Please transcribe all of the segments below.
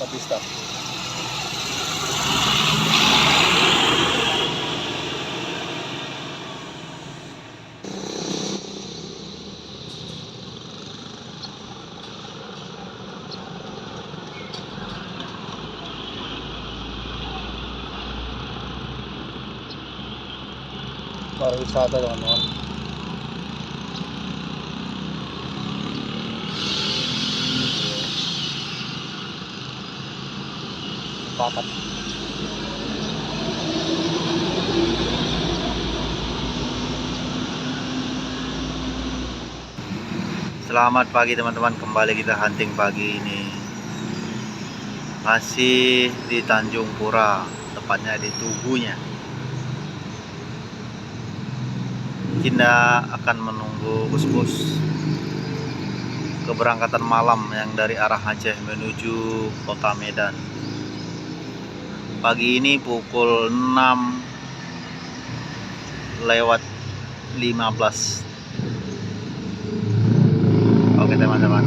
Batista. Pariwisata teman-teman. Pakat. Selamat pagi teman-teman, kembali kita hunting pagi ini. Masih di Tanjung Pura, tepatnya di Tugunya. Kita akan menunggu bus-bus keberangkatan malam yang dari arah Aceh menuju kota Medan. Pagi ini pukul 6:15. Oke teman-teman,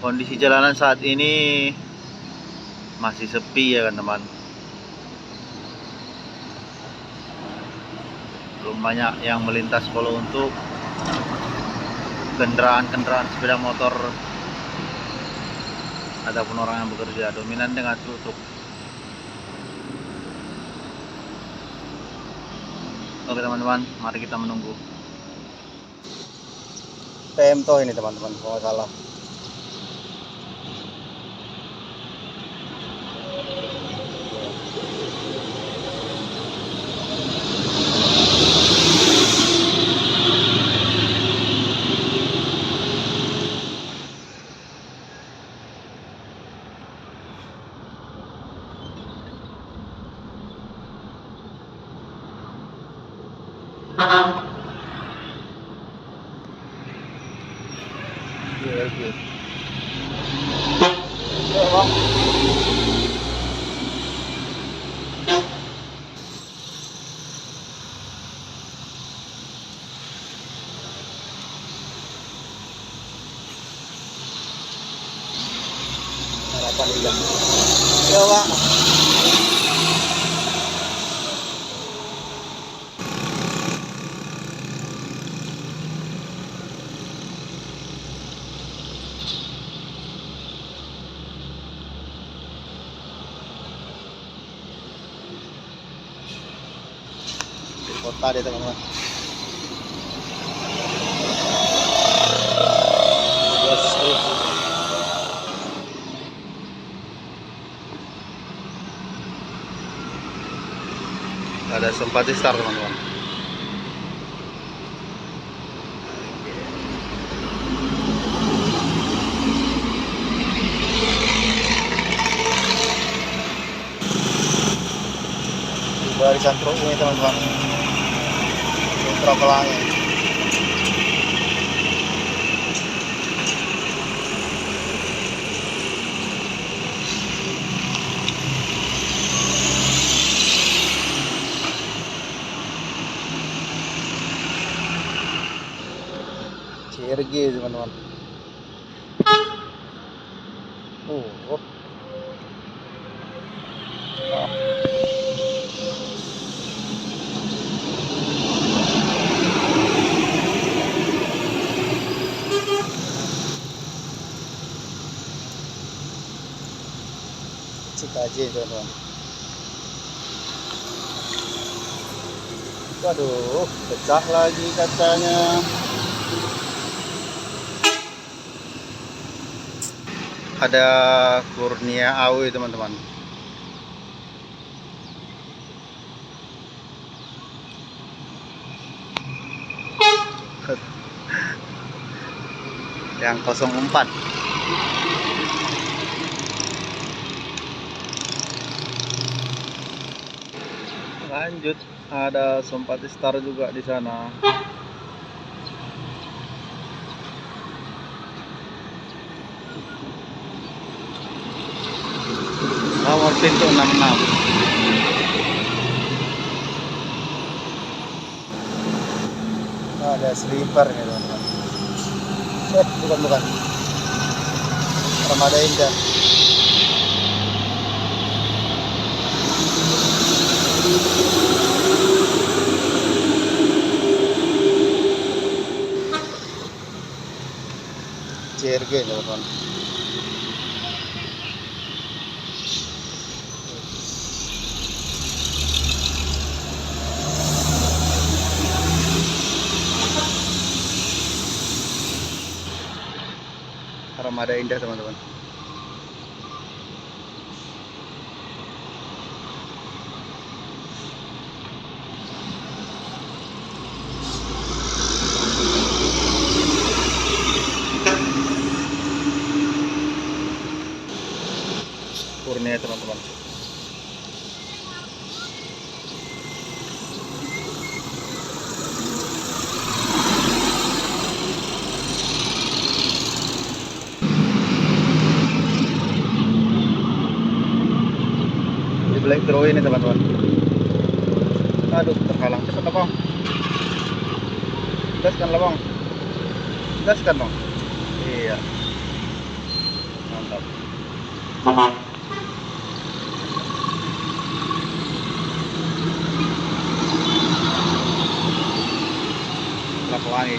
kondisi jalanan saat ini masih sepi ya kan teman. Belum banyak yang melintas kalau untuk kendaraan sepeda motor ataupun orang yang bekerja, dominan dengan truk. Oke teman-teman, mari kita menunggu. Temto ini teman-teman, kalau nggak salah. Iya. Harapan hilang. Ya Pak. Di kota deh teman-teman. Ada sempat di start teman-teman. Barisan truk ini teman-teman, truk pelangi. CRG teman-teman. Oh. Cikaje teman-teman. Waduh, pecah lagi kacanya. Ada Kurnia Awi teman-teman. Yang 04. Lanjut, ada Sempati Star juga di sana. Nomor pintu 66. Ada sleeper nih teman-teman. Bukan. Ramada Indah. CRG teman-teman. Ramada Indah teman-teman. Kurnia teman-teman. Di black draw ini teman-teman. Aduh, terhalang. Cepat lah bang. Gaskan lah bang. Gaskan dong. Iya. Mantap. Pelan-pelan.